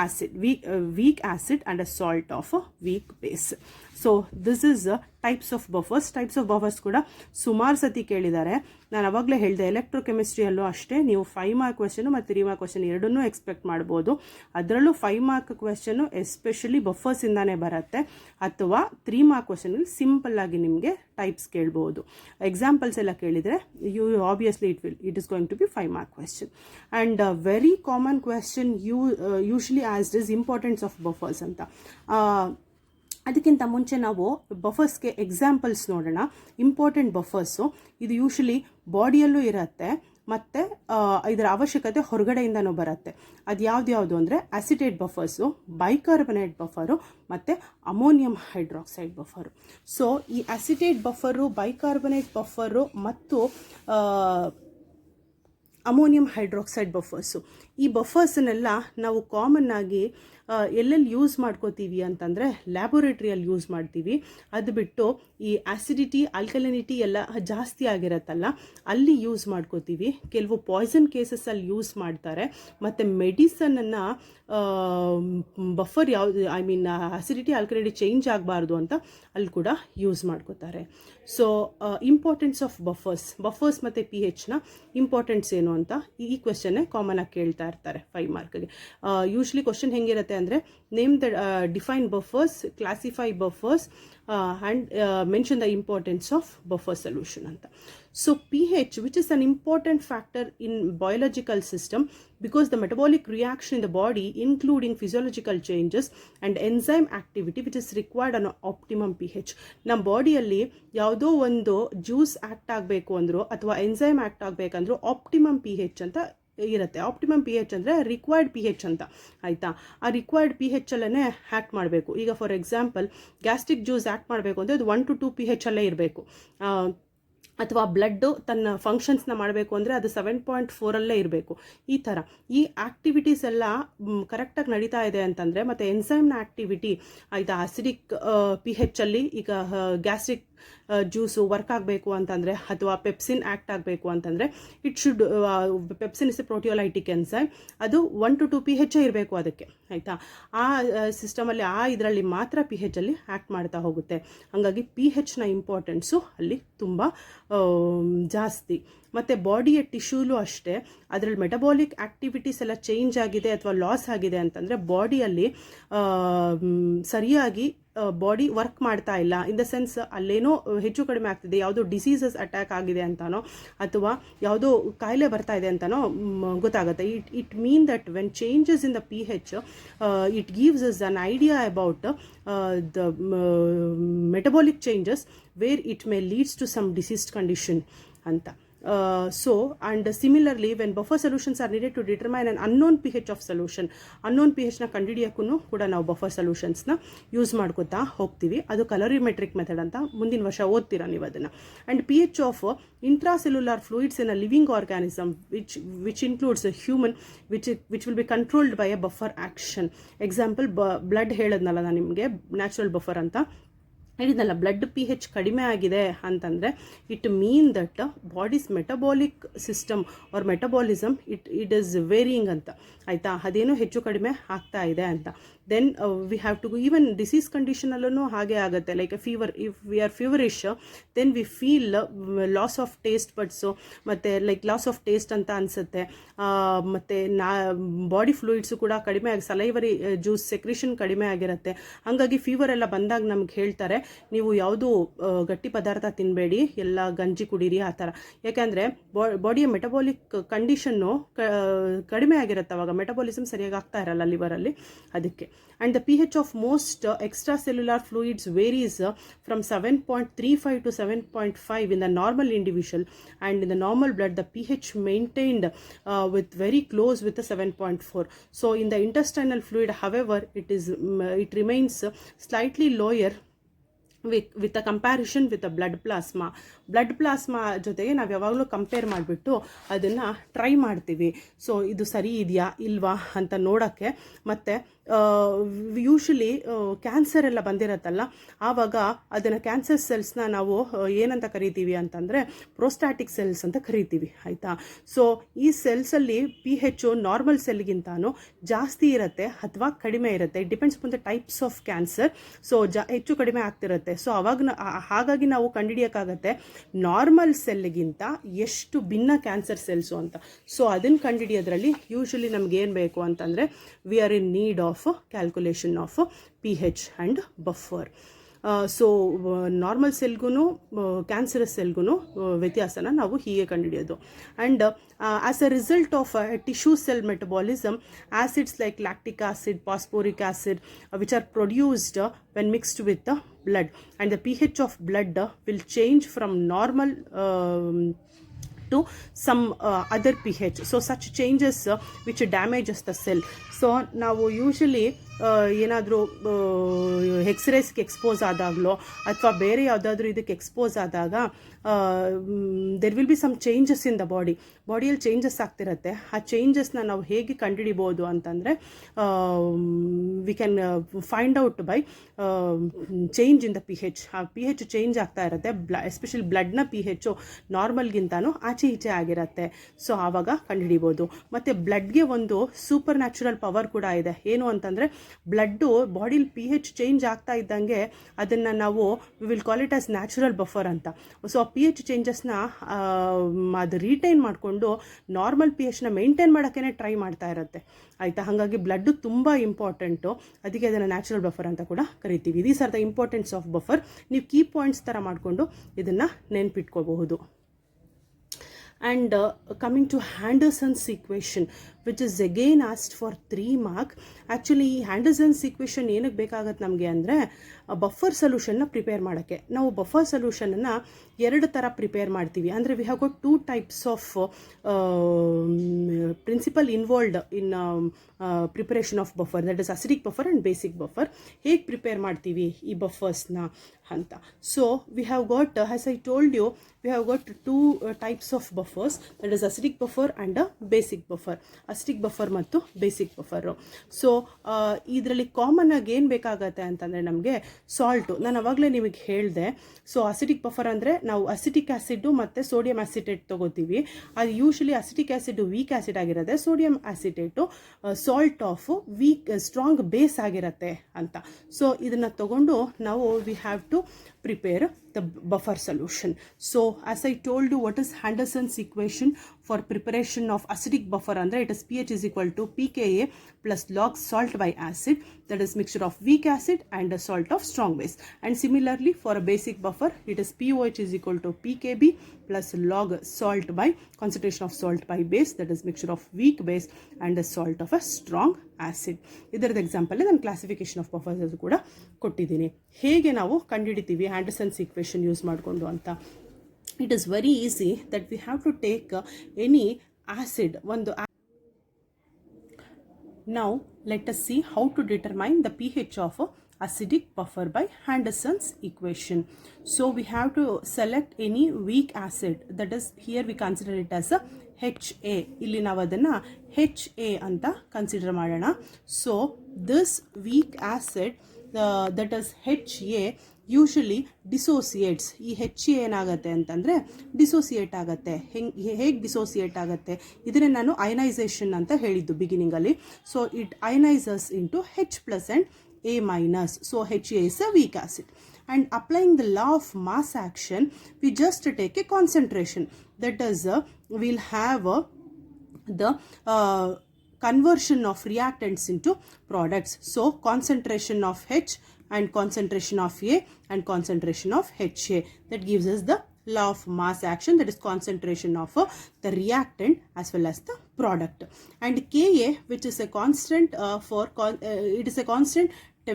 acid and a salt of weak base. So this is types of buffers. Types of buffers ಕೂಡ ಸುಮಾರು ಸತಿ ಕೇಳಿದ್ದಾರೆ. ನಾನು ಅವಾಗಲೇ ಹೇಳಿದೆ ಎಲೆಕ್ಟ್ರೋಕೆಮಿಸ್ಟ್ರಿಯಲ್ಲೂ ಅಷ್ಟೇ ನೀವು 5 ಮಾರ್ಕ್ ಕ್ವೆಶನು ಮತ್ತು 3 ಮಾರ್ಕ್ ಕ್ವೆಶನ್ ಎರಡನ್ನೂ ಎಕ್ಸ್ಪೆಕ್ಟ್ ಮಾಡ್ಬೋದು. ಅದರಲ್ಲೂ 5 ಮಾರ್ಕ್ ಕ್ವೆಶನು ಎಸ್ಪೆಷಲಿ ಬಫರ್ಸಿಂದಾನೇ ಬರುತ್ತೆ, ಅಥವಾ 3 ಮಾರ್ಕ್ ಕ್ವೆಶನಲ್ಲಿ ಸಿಂಪಲ್ಲಾಗಿ ನಿಮಗೆ ಟೈಪ್ಸ್ ಕೇಳ್ಬೋದು. ಎಕ್ಸಾಂಪಲ್ಸ್ ಎಲ್ಲ ಕೇಳಿದರೆ obviously it is going to be 5 mark question. And very common question usually asked is importance of buffers ಅಂತ. ಅದಕ್ಕಿಂತ ಮುಂಚೆ ನಾವು ಬಫರ್ಸ್ಗೆ ಎಕ್ಸಾಂಪಲ್ಸ್ ನೋಡೋಣ. ಇಂಪಾರ್ಟೆಂಟ್ ಬಫರ್ಸು ಇದು ಯೂಶಲಿ ಬಾಡಿಯಲ್ಲೂ ಇರುತ್ತೆ ಮತ್ತು ಇದರ ಅವಶ್ಯಕತೆ ಹೊರಗಡೆಯಿಂದನೂ ಬರುತ್ತೆ. ಅದು ಯಾವ್ದು ಅಂದರೆ ಅಸಿಟೇಟ್ ಬಫರ್ಸು, ಬೈಕಾರ್ಬನೇಟ್ ಬಫರು ಮತ್ತು ಅಮೋನಿಯಂ ಹೈಡ್ರಾಕ್ಸೈಡ್ ಬಫರು. ಸೊ ಈ ಅಸಿಟೇಟ್ ಬಫರು, ಬೈಕಾರ್ಬನೇಟ್ ಬಫರು ಮತ್ತು ಅಮೋನಿಯಂ ಹೈಡ್ರಾಕ್ಸೈಡ್ ಬಫರ್ಸು. ಈ ಬಫರ್ಸನ್ನೆಲ್ಲ ನಾವು ಕಾಮನ್ ಆಗಿ ಎಲ್ಲೆಲ್ಲಿ ಯೂಸ್ ಮಾಡ್ಕೋತೀವಿ ಅಂತಂದರೆ ಲ್ಯಾಬೋರೇಟ್ರಿಯಲ್ಲಿ ಯೂಸ್ ಮಾಡ್ತೀವಿ. ಅದು ಬಿಟ್ಟು ಈ ಆ್ಯಸಿಡಿಟಿ ಆಲ್ಕಲಿನಿಟಿ ಎಲ್ಲ ಜಾಸ್ತಿ ಆಗಿರತ್ತಲ್ಲ ಅಲ್ಲಿ ಯೂಸ್ ಮಾಡ್ಕೋತೀವಿ. ಕೆಲವು ಪಾಯ್ಸನ್ ಕೇಸಸ್ಸಲ್ಲಿ ಯೂಸ್ ಮಾಡ್ತಾರೆ. ಮತ್ತು ಮೆಡಿಸನನ್ನು ಬಫರ್ ಯಾವುದು ಆ್ಯಸಿಡಿಟಿ ಆಲ್ಕಲಿನಿಟಿ ಚೇಂಜ್ ಆಗಬಾರ್ದು ಅಂತ ಅಲ್ಲಿ ಕೂಡ ಯೂಸ್ ಮಾಡ್ಕೋತಾರೆ. ಸೊ ಇಂಪಾರ್ಟೆನ್ಸ್ ಆಫ್ ಬಫರ್ಸ್ ಮತ್ತು pHನ ಇಂಪಾರ್ಟೆನ್ಸ್ ಏನು ಅಂತ ಈ ಕ್ವೆಶನ್ನೇ ಕಾಮನ್ ಆಗಿ ಕೇಳ್ತಾ ಇರ್ತಾರೆ 5 ಮಾರ್ಕ್ಗೆ. ಯೂಶ್ವಲಿ ಕ್ವೆಶನ್ ಹೆಂಗಿರುತ್ತೆ ಅಂದರೆ name the define buffers, classify buffers and mention the importance of buffer solution ಅಂತ. So pH, which is an important factor in biological system because the metabolic reaction in the body including physiological changes and enzyme activity which is required on optimum pH. ನಮ್ಮ ಬಾಡಿಯಲ್ಲಿ ಯಾವುದೋ ಒಂದು ಜ್ಯೂಸ್ ಆ್ಯಕ್ಟ್ ಆಗಬೇಕು ಅಂದರೂ ಅಥವಾ ಎನ್ಸೈಮ್ ಆ್ಯಕ್ಟ್ ಆಗಬೇಕಂದ್ರೂ ಆಪ್ಟಿಮಮ್ pH ಅಂತ ಇರುತ್ತೆ. ಆಪ್ಟಿಮಮ್ pH ಅಂದರೆ ರಿಕ್ವೈರ್ಡ್ pH ಅಂತ, ಆಯಿತಾ. ಆ ರಿಕ್ವೈರ್ಡ್ pH ಅಲ್ಲೇ ಆ್ಯಕ್ಟ್ ಮಾಡಬೇಕು. ಈಗ for example gastric juice act ಮಾಡಬೇಕು ಅಂದರೆ ಅದು 1 to 2 pH ಅಲ್ಲೇ ಇರಬೇಕು. ಅಥವಾ ಬ್ಲಡ್ಡು ತನ್ನ ಫಂಕ್ಷನ್ಸ್ನ ಮಾಡಬೇಕು ಅಂದರೆ ಅದು 7.4 ಅಲ್ಲೇ ಇರಬೇಕು. ಈ ಥರ ಈ ಆ್ಯಕ್ಟಿವಿಟೀಸ್ ಎಲ್ಲ ಕರೆಕ್ಟಾಗಿ ನಡೀತಾ ಇದೆ ಅಂತಂದರೆ, ಮತ್ತು ಎನ್ಸೈಮ್ನ ಆ್ಯಕ್ಟಿವಿಟಿ ಆಯಿತಾ, ಅಸಿಡಿಕ್ pH ಅಲ್ಲಿ ಈಗ ಗ್ಯಾಸ್ಟ್ರಿಕ್ ಜ್ಯೂಸು ವರ್ಕ್ ಆಗಬೇಕು ಅಂತಂದರೆ ಅಥವಾ ಪೆಪ್ಸಿನ್ ಆ್ಯಕ್ಟ್ ಆಗಬೇಕು ಅಂತಂದರೆ it should pepsin is a proteolytic enzyme, ಅದು 1 to 2 pH ಇರಬೇಕು ಅದಕ್ಕೆ, ಆಯಿತಾ. ಆ ಸಿಸ್ಟಮಲ್ಲಿ ಇದರಲ್ಲಿ ಮಾತ್ರ pH ಅಲ್ಲಿ ಆ್ಯಕ್ಟ್ ಮಾಡ್ತಾ ಹೋಗುತ್ತೆ. ಹಾಗಾಗಿ pHನ ಇಂಪಾರ್ಟೆನ್ಸು ಅಲ್ಲಿ ತುಂಬ ಜಾಸ್ತಿ. ಮತ್ತು ಬಾಡಿಯ ಟಿಶ್ಯೂಲು ಅಷ್ಟೇ, ಅದರಲ್ಲಿ ಮೆಟಬಾಲಿಕ್ ಆ್ಯಕ್ಟಿವಿಟೀಸ್ ಎಲ್ಲ ಚೇಂಜ್ ಆಗಿದೆ ಅಥವಾ ಲಾಸ್ ಆಗಿದೆ ಅಂತಂದರೆ ಬಾಡಿಯಲ್ಲಿ ಸರಿಯಾಗಿ ಬಾಡಿ ವರ್ಕ್ ಮಾಡ್ತಾ ಇಲ್ಲ. ಇನ್ ದ ಸೆನ್ಸ್ ಅಲ್ಲೇನೋ ಹೆಚ್ಚು ಕಡಿಮೆ ಆಗ್ತಿದೆ, ಯಾವುದೋ ಡಿಸೀಸಸ್ ಅಟ್ಯಾಕ್ ಆಗಿದೆ ಅಂತನೋ ಅಥವಾ ಯಾವುದೋ ಕಾಯಿಲೆ ಬರ್ತಾ ಇದೆ ಅಂತನೋ ಗೊತ್ತಾಗುತ್ತೆ. It mean that when changes in the pH it gives us an idea about the metabolic changes where it may leads to some diseased condition ಅಂತ. So and similarly when buffer solutions are needed to determine an unknown pH of solution, unknown pHನ ಕಂಡುಹಿಡಿಯೋಕ್ಕೂ ಕೂಡ ನಾವು ಬಫರ್ ಸೊಲ್ಯೂಷನ್ಸ್ನ ಯೂಸ್ ಮಾಡ್ಕೋತಾ ಹೋಗ್ತೀವಿ. ಅದು ಕಲರಿಮೆಟ್ರಿಕ್ ಮೆಥಡ್ ಅಂತ ಮುಂದಿನ ವರ್ಷ ಓದ್ತೀರಾ ನೀವು ಅದನ್ನು. And pH of intracellular fluids in a living organism which includes a human which will be controlled by a buffer action. Example blood ಹೇಳದ್ನಲ್ಲ ನಾನು ನಿಮಗೆ, ನ್ಯಾಚುರಲ್ ಬಫರ್ ಅಂತ ಹೇಳಿದ್ನಲ್ಲ. ಬ್ಲಡ್ pH ಕಡಿಮೆ ಆಗಿದೆ ಅಂತಂದರೆ it mean that body's metabolic system or metabolism it is varying ಅಂತ, ಆಯಿತಾ. ಅದೇನೋ ಹೆಚ್ಚು ಕಡಿಮೆ ಆಗ್ತಾ ಇದೆ ಅಂತ. Then we have to even disease ಕಂಡೀಷನಲ್ಲೂ ಹಾಗೆ ಆಗುತ್ತೆ. Like fever, if we are feverish then we feel loss of taste buds, ಮತ್ತು ಲೈಕ್ ಲಾಸ್ ಆಫ್ ಟೇಸ್ಟ್ ಅಂತ ಅನಿಸುತ್ತೆ. ಮತ್ತು ಬಾಡಿ ಫ್ಲೂಯಿಡ್ಸು ಕೂಡ ಕಡಿಮೆ ಆಗಿ, ಸಲೈವರಿ ಜ್ಯೂಸ್ ಸೆಕ್ರೇಷನ್ ಕಡಿಮೆ ಆಗಿರುತ್ತೆ. ಹಾಗಾಗಿ ಫೀವರ್ ಎಲ್ಲ ಬಂದಾಗ ನಮ್ಗೆ ಹೇಳ್ತಾರೆ ನೀವು ಯಾವುದೂ ಗಟ್ಟಿ ಪದಾರ್ಥ ತಿನ್ನಬೇಡಿ, ಎಲ್ಲ ಗಂಜಿ ಕುಡೀರಿ ಆ ಥರ. ಯಾಕೆಂದರೆ ಬಾಡಿಯ ಮೆಟಬಾಲಿಕ್ ಕಂಡೀಷನ್ನು ಕಡಿಮೆ ಆಗಿರುತ್ತೆ, ಅವಾಗ ಮೆಟಬಾಲಿಸಮ್ ಸರಿಯಾಗಿ ಆಗ್ತಾ ಇರಲ್ಲ ಲಿವರಲ್ಲಿ, ಅದಕ್ಕೆ. And the pH of most extracellular fluids varies from 7.35 to 7.5 in the normal individual, and in the normal blood the pH maintained with very close with the 7.4. So in the intestinal fluid, however, it remains slightly lower with a comparison with the blood plasma ಜೊತೆಗೆ ನಾವು ಯಾವಾಗಲೂ ಕಂಪೇರ್ ಮಾಡಿಬಿಟ್ಟು ಅದನ್ನು ಟ್ರೈ ಮಾಡ್ತೀವಿ. ಸೊ ಇದು ಸರಿ ಇದೆಯಾ ಇಲ್ವಾ ಅಂತ ನೋಡೋಕ್ಕೆ. ಮತ್ತು ಯೂಶ್ವಲಿ ಕ್ಯಾನ್ಸರ್ ಎಲ್ಲ ಬಂದಿರತ್ತಲ್ಲ, ಆವಾಗ ಅದನ್ನು ಕ್ಯಾನ್ಸರ್ ಸೆಲ್ಸ್ನ ನಾವು ಏನಂತ ಕರಿತೀವಿ ಅಂತಂದರೆ ಪ್ರೋಸ್ಟಾಟಿಕ್ ಸೆಲ್ಸ್ ಅಂತ ಕರಿತೀವಿ, ಆಯಿತಾ. ಸೊ ಈ ಸೆಲ್ಸಲ್ಲಿ pH ನಾರ್ಮಲ್ ಸೆಲ್ಗಿಂತಾನು ಜಾಸ್ತಿ ಇರುತ್ತೆ ಅಥವಾ ಕಡಿಮೆ ಇರುತ್ತೆ. It depends on the types of cancer. So ಹೆಚ್ಚು ಕಡಿಮೆ ಆಗ್ತಿರುತ್ತೆ. ಸೊ ಹಾಗಾಗಿ ನಾವು ಕಂಡುಹಿಡಿಯೋಕ್ಕಾಗತ್ತೆ ನಾರ್ಮಲ್ ಸೆಲ್ಗಿಂತ ಎಷ್ಟು ಭಿನ್ನ ಕ್ಯಾನ್ಸರ್ ಸೆಲ್ಸು ಅಂತ. ಸೊ ಅದನ್ನು ಕಂಡುಹಿಡಿಯೋದ್ರಲ್ಲಿ ಯೂಶ್ವಲಿ ನಮ್ಗೆ ಏನು ಬೇಕು ಅಂತಂದರೆ we are in need of calculation of pH and buffer. So normal ಸೆಲ್ಗೂ ಕ್ಯಾನ್ಸರಸ್ ಸೆಲ್ಗೂ ವ್ಯತ್ಯಾಸನ ನಾವು ಹೀಗೆ ಕಂಡುಹಿಡಿಯೋದು. And as a result of tissue cell metabolism, acids like lactic acid, phosphoric acid which are produced when mixed with the blood, and the pH of blood will change from normal to some other pH. So such changes which damages the cell. So ನಾವು ಯೂಶಲಿ ಏನಾದರೂ ಎಕ್ಸ್ರೇಸ್ಗೆ ಎಕ್ಸ್ಪೋಸ್ ಆದಾಗಲೋ ಅಥವಾ ಬೇರೆ ಯಾವುದಾದ್ರೂ ಇದಕ್ಕೆ ಎಕ್ಸ್ಪೋಸ್ ಆದಾಗ there will be some changes in the ಬಾಡಿಯಲ್ಲಿ ಚೇಂಜಸ್ ಆಗ್ತಿರುತ್ತೆ. ಆ ಚೇಂಜಸ್ನ ನಾವು ಹೇಗೆ ಕಂಡುಹಿಡಿಬೋದು ಅಂತಂದರೆ we can find out by change in the pH. ಆ pH ಚೇಂಜ್ ಆಗ್ತಾ ಇರುತ್ತೆ, ಎಸ್ಪೆಷಲಿ ಬ್ಲಡ್ನ pH ನಾರ್ಮಲ್ಗಿಂತನೂ ಆಚೆ ಈಚೆ ಆಗಿರುತ್ತೆ. ಸೊ ಆವಾಗ ಕಂಡುಹಿಡಿಬೋದು. ಮತ್ತು ಬ್ಲಡ್ಗೆ ಒಂದು ಸೂಪರ್ ನ್ಯಾಚುರಲ್ ಪವರ್ ಕೂಡ ಇದೆ. ಏನು ಅಂತಂದರೆ ಬ್ಲಡ್ಡು ಬಾಡಿಲಿ pH ಚೇಂಜ್ ಆಗ್ತಾ ಇದ್ದಂಗೆ ಅದನ್ನು ನಾವು we will call it as natural buffer ಅಂತ. ಸೊ ಆ pH ಚೇಂಜಸ್ನ ಅದು ರೀಟೈನ್ ಮಾಡಿಕೊಂಡು ನಾರ್ಮಲ್ pHನ ಮೇಂಟೈನ್ ಮಾಡೋಕ್ಕೇ ಟ್ರೈ ಮಾಡ್ತಾ ಇರುತ್ತೆ, ಆಯಿತಾ. ಹಾಗಾಗಿ ಬ್ಲಡ್ಡು ತುಂಬ ಇಂಪಾರ್ಟೆಂಟು, ಅದಕ್ಕೆ ಅದನ್ನು ನ್ಯಾಚುರಲ್ ಬಫರ್ ಅಂತ ಕೂಡ ಕರಿತೀವಿ. These are the importance of buffer. ನೀವು ಕೀ ಪಾಯಿಂಟ್ಸ್ ಥರ ಮಾಡಿಕೊಂಡು ಇದನ್ನು ನೆನ್ಪಿಟ್ಕೋಬಹುದು. And coming to Henderson's equation, which is again asked for 3 mark. Actually Henderson's equation ಏನಕ್ಕೆ ಬೇಕಾಗತ್ತೆ ನಮಗೆ ಅಂದರೆ ಬಫರ್ ಸೊಲ್ಯೂಷನ್ನ ಪ್ರಿಪೇರ್ ಮಾಡೋಕ್ಕೆ. ನಾವು ಬಫರ್ ಸೊಲ್ಯೂಷನನ್ನು 2 ಥರ ಪ್ರಿಪೇರ್ ಮಾಡ್ತೀವಿ. ಅಂದರೆ we have got 2 types of principle involved in preparation of buffer, that is acidic buffer and basic buffer. ಹೇಗೆ ಪ್ರಿಪೇರ್ ಮಾಡ್ತೀವಿ ಈ ಬಫರ್ಸ್ನ ಅಂತ. So we have got, as I told you, we have got 2 types of buffers, that is acidic buffer and basic buffer. Acidic buffer ಮತ್ತು ಬೇಸಿಕ್ ಬಫರು. ಸೊ ಇದರಲ್ಲಿ ಕಾಮನ್ ಆಗಿ ಏನು ಬೇಕಾಗತ್ತೆ ಅಂತಂದರೆ ನಮಗೆ ಸಾಲ್ಟು. ನಾನು ಅವಾಗಲೇ ನಿಮಗೆ ಹೇಳಿದೆ. ಸೊ ಅಸಿಡಿಕ್ ಬಫರ್ ಅಂದರೆ ನಾವು ಅಸಿಟಿಕ್ ಆ್ಯಸಿಡ್ಡು ಮತ್ತು ಸೋಡಿಯಂ ಆಸಿಟೇಟ್ ತೊಗೋತೀವಿ. ಅದು usually acetic acid weak acid ಆಗಿರುತ್ತೆ, sodium acetate salt of weak strong base ಆಗಿರುತ್ತೆ ಅಂತ. ಸೊ ಇದನ್ನು ತಗೊಂಡು ನಾವು we have to prepare the buffer solution. So as I told you, what is Henderson's equation for preparation of acidic buffer? Andre it is pH is equal to pKa plus log salt by acid, that is mixture of weak acid and a salt of strong base. And similarly for a basic buffer, it is POH is equal to pKb plus log salt by concentration of salt by base, that is mixture of weak base and a salt of a strong acid. ಇದರದ ಎಕ್ಸಾಂಪಲ್ ನಾನು ಕ್ಲಾಸಿಫಿಕೇಶನ್ ಆಫ್ ಬಫರ್ಸ್ ಅದು ಕೂಡ ಕೊಟ್ಟಿದ್ದೀನಿ. ಹೇಗೆ ನಾವು ಕಂಡುಹಿಡಿತೀವಿ ಹ್ಯಾಂಡರ್ಸನ್ಸ್ ಈಕ್ವೇಷನ್ ಯೂಸ್ ಮಾಡಿಕೊಂಡು ಅಂತ. It is very easy that we have to take any acid. Now let us see how to determine the pH of acidic buffer by Henderson's equation. So we have to select any weak acid, that is here we consider it as a HA. ಇಲ್ಲಿ ನಾವು ಅದನ್ನು HA ಅಂತ ಕನ್ಸಿಡರ್ ಮಾಡೋಣ. So this weak acid that is HA usually dissociates. ಈ HA ಏನಾಗುತ್ತೆ ಅಂತಂದರೆ ಡಿಸೋಸಿಯೇಟ್ ಆಗುತ್ತೆ. ಹೇಗೆ ಡಿಸೋಸಿಯೇಟ್ ಆಗುತ್ತೆ ಇದನ್ನೇ ನಾನು ಅಯನೈಸೇಷನ್ ಅಂತ ಹೇಳಿದ್ದು ಬಿಗಿನಿಂಗಲ್ಲಿ. So it ionises into H+ and A-. So HA is a weak acid. And applying the law of mass action, we just take a concentration. That is, we'll have the conversion of reactants into products. So concentration of H and concentration of A and concentration of HA. That gives us the law of mass action, that is concentration of the reactant as well as the product. And Ka, which is a constant it is a constant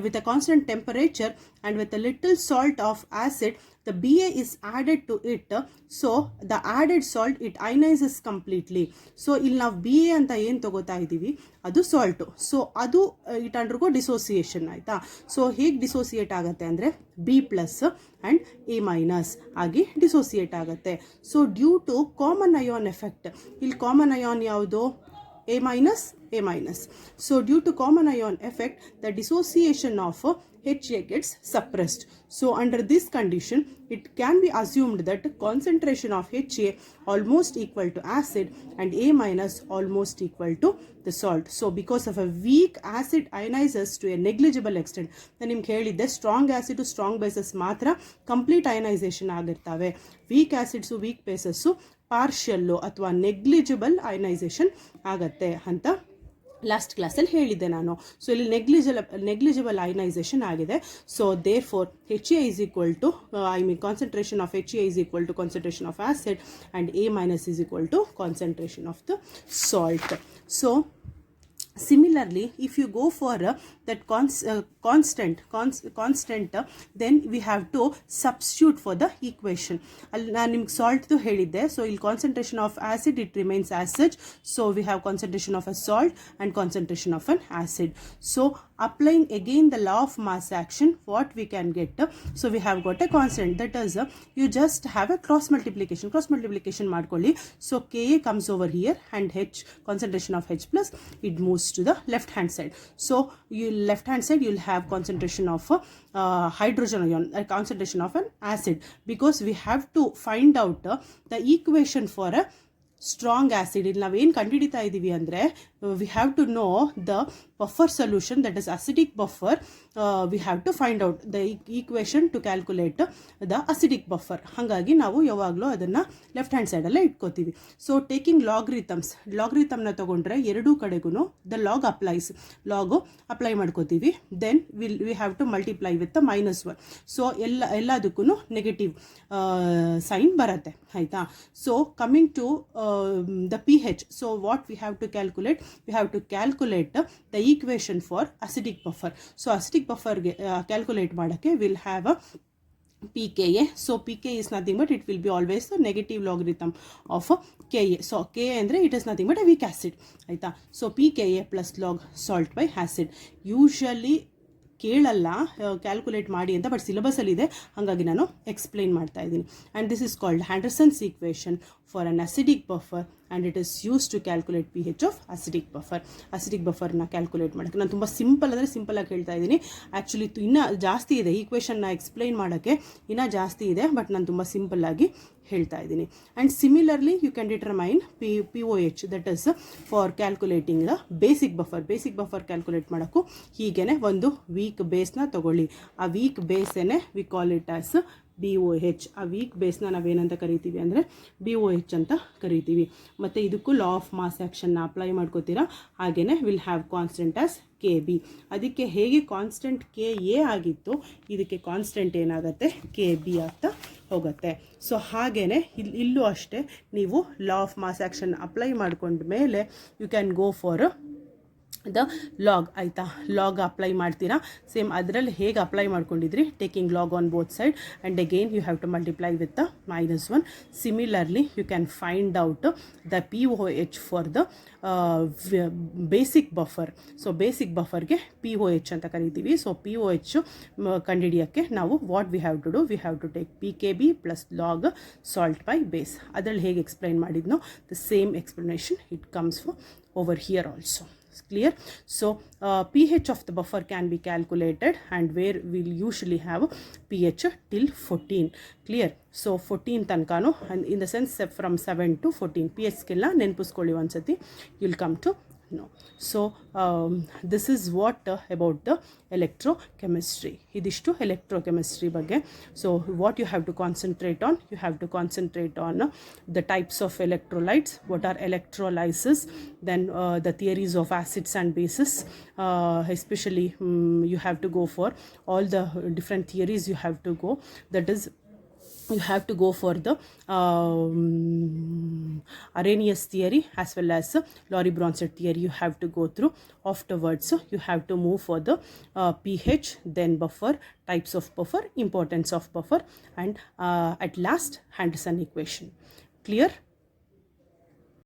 with a constant temperature and with a little salt of acid, the Ba is added to it. So the added salt, it ionizes completely. So ಇಲ್ಲಿ ನಾವು Ba ಅಂತ ಏನು ತಗೋತಾ ಇದ್ದೀವಿ ಅದು ಸಾಲ್ಟು. ಸೊ ಅದು ಇಟ್ ಅಂಡರ್ಗೋ ಡಿಸೋಸಿಯೇಷನ್, ಆಯಿತಾ. ಸೊ ಹೇಗೆ ಡಿಸೋಸಿಯೇಟ್ ಆಗುತ್ತೆ ಅಂದರೆ B+ ಆ್ಯಂಡ್ A- ಆಗಿ ಡಿಸೋಸಿಯೇಟ್ ಆಗುತ್ತೆ. So due to common ion effect. ಇಲ್ಲಿ ಕಾಮನ್ ಅಯಾನ್ ಯಾವುದು? A-. So due to common ion effect, the dissociation of HA gets suppressed. So under this condition, it can be assumed that concentration of HA almost equal to acid and A- almost equal to the salt. So because of a weak acid ionizes to a negligible extent. ನಾನು ನಿಮ್ಗೆ ಹೇಳಿದ್ದೆ ಸ್ಟ್ರಾಂಗ್ ಆ್ಯಸಿಡ್ ಸ್ಟ್ರಾಂಗ್ ಬೇಸಸ್ ಮಾತ್ರ ಕಂಪ್ಲೀಟ್ ಅಯನೈಸೇಷನ್ ಆಗಿರ್ತವೆ. ವೀಕ್ ಆ್ಯಸಿಡ್ಸು ವೀಕ್ ಬೇಸಸ್ಸು ಪಾರ್ಷಿಯಲ್ಲು ಅಥವಾ ನೆಗ್ಲಿಜಿಬಲ್ ಅಯನೈಸೇಷನ್ ಆಗತ್ತೆ ಅಂತ ಲಾಸ್ಟ್ ಕ್ಲಾಸಲ್ಲಿ ಹೇಳಿದ್ದೆ ನಾನು. ಸೊ ಇಲ್ಲಿ ನೆಗ್ಲಿಜಿಬಲ್ ಅಯನೈಸೇಷನ್ ಆಗಿದೆ. So therefore HA is equal to concentration of HA is equal to concentration of acid and A- is equal to concentration of the salt. So similarly, if you go for that constant, then we have to substitute for the equation. ಅಲ್ಲಿ ನಾನು ನಿಮ್ಗೆ ಸಾಲ್ಟ್ದು ಹೇಳಿದ್ದೆ. ಸೊ ಇಲ್ಲಿ concentration of acid it remains as such. So we have concentration of a salt and concentration of an acid. So applying again the law of mass action, what we can get? So we have got a constant, that is you just have a cross multiplication ಮಾಡ್ಕೊಳ್ಳಿ. So Ka comes over here and H, concentration of H plus, it moves to the left hand side. So you left hand side you'll have concentration of hydrogen ion, concentration of an acid, because we have to find out the equation for a strong acid. ಇಲ್ಲಿ ನಾವೇನು ಕಂಡುಹಿಡಿತಾ ಇದ್ದೀವಿ ಅಂದರೆ we have to know the buffer solution, that is acidic buffer. We have to find out the equation to calculate the acidic buffer. ಹಾಗಾಗಿ ನಾವು ಯಾವಾಗಲೂ ಅದನ್ನು ಲೆಫ್ಟ್ ಹ್ಯಾಂಡ್ ಸೈಡಲ್ಲೇ ಇಟ್ಕೋತೀವಿ. ಸೊ ಟೇಕಿಂಗ್ ಲಾಗ್ರಿಥಮ್ನ ತೊಗೊಂಡ್ರೆ ಎರಡೂ ಕಡೆಗೂ the log applies, log apply ಮಾಡ್ಕೋತೀವಿ. Then we have to multiply with -1. So ಎಲ್ಲದಕ್ಕೂ ನೆಗೆಟಿವ್ ಸೈನ್ ಬರುತ್ತೆ, ಆಯಿತಾ. So coming to the pH. So what we have to calculate? We have to calculate the equation for acidic buffer. So acidic buffer calculate ಮಾಡಕ್ಕೆ we'll have a pKa. So pKa is nothing but it will be always the negative logarithm of Ka. So Ka ಅಂದರೆ it is nothing but a weak acid, ಆಯಿತಾ. So pKa plus log salt by acid. Usually ಕೇಳಲ್ಲ ಕ್ಯಾಲ್ಕುಲೇಟ್ ಮಾಡಿ ಅಂತ, ಬಟ್ ಸಿಲೆಬಸಲ್ಲಿದೆ, ಹಾಗಾಗಿ ನಾನು ಎಕ್ಸ್ಪ್ಲೈನ್ ಮಾಡ್ತಾ ಇದ್ದೀನಿ. And this is called Henderson's equation for an acidic buffer and it is use to calculate pH of acidic buffer. Acidic ಬಫರ್ನ ಕ್ಯಾಲ್ಕುಲೇಟ್ ಮಾಡೋಕ್ಕೆ ನಾನು ತುಂಬ ಸಿಂಪಲಾಗಿ ಹೇಳ್ತಾ ಇದ್ದೀನಿ. ಆ್ಯಕ್ಚುಲಿ ಇನ್ನೂ ಜಾಸ್ತಿ ಇದೆ, ಈಕ್ವೇಷನ್ನ ಎಕ್ಸ್ಪ್ಲೈನ್ ಮಾಡೋಕ್ಕೆ ಇನ್ನೂ ಜಾಸ್ತಿ ಇದೆ, ಬಟ್ ನಾನು ತುಂಬ ಸಿಂಪಲ್ಲಾಗಿ ಹೇಳ್ತಾ ಇದ್ದೀನಿ. And similarly you can determine POH, that is for calculating the basic buffer calculate ಮಾಡೋಕ್ಕೂ ಹೀಗೇ ಒಂದು ವೀಕ್ ಬೇಸ್ನ ತೊಗೊಳ್ಳಿ. ಆ ವೀಕ್ ಬೇಸೇನೆ we call it as BOH. ಆ ವೀಕ್ ಬೇಸ್ನ ನಾವೇನಂತ ಕರಿತೀವಿ ಅಂದರೆ BOH ಅಂತ ಕರಿತೀವಿ. ಮತ್ತು ಇದಕ್ಕೂ ಲಾ ಆಫ್ ಮಾಸ್ ಆ್ಯಕ್ಷನ್ನ ಅಪ್ಲೈ ಮಾಡ್ಕೋತೀರಾ. ಹಾಗೆಯೇ will have constant as KB. ಅದಕ್ಕೆ ಹೇಗೆ ಕಾನ್ಸ್ಟೆಂಟ್ KA ಆಗಿತ್ತು, ಇದಕ್ಕೆ ಕಾನ್ಸ್ಟೆಂಟ್ ಏನಾಗುತ್ತೆ KB ಆಗ್ತಾ ಹೋಗುತ್ತೆ. ಸೊ ಹಾಗೆಯೇ ಇಲ್ಲೂ ಅಷ್ಟೇ, ನೀವು law of mass action apply ಮಾಡ್ಕೊಂಡ ಮೇಲೆ you can go for the log, ಆಯಿತಾ. ಲಾಗ್ ಅಪ್ಲೈ ಮಾಡ್ತೀರಾ, ಸೇಮ್ ಅದರಲ್ಲಿ ಹೇಗೆ ಅಪ್ಲೈ ಮಾಡ್ಕೊಂಡಿದ್ರಿ, taking log on both side and again you have to multiply with the -1. Similarly you can find out the POH for the basic buffer. So basic ಬಫರ್ಗೆ POH ಅಂತ ಕರಿತೀವಿ. ಸೊ POH ಕಂಡುಹಿಡಿಯೋಕ್ಕೆ ನಾವು what we have to do, we have to take PKB plus log salt by base. ಅದರಲ್ಲಿ ಹೇಗೆ ಎಕ್ಸ್ಪ್ಲೈನ್ ಮಾಡಿದ್ನೋ the same explanation it comes over here also. Clear? So pH of the buffer can be calculated, and where we'll usually have pH till 14. Clear? So 14 ತನಕನೂ, and in the sense from 7 to 14 pH ಸ್ಕಿಲ್ನ ನೆನಪಿಸ್ಕೊಳ್ಳಿ ಒಂದ್ಸತಿ, you'll come to know. So this is what about the electrochemistry. ಇದಿಷ್ಟು electrochemistry ಬಗ್ಗೆ. So what you have to concentrate on, you have to concentrate on the types of electrolytes, what are electrolysis, then the theories of acids and bases, especially you have to go for all the different theories. You have to go, that is you have to go for the Arrhenius theory as well as Lorry-Bronsted theory. You have to go through. Afterwards you have to move for the pH, then buffer, types of buffer, importance of buffer, and at last Henderson equation. Clear?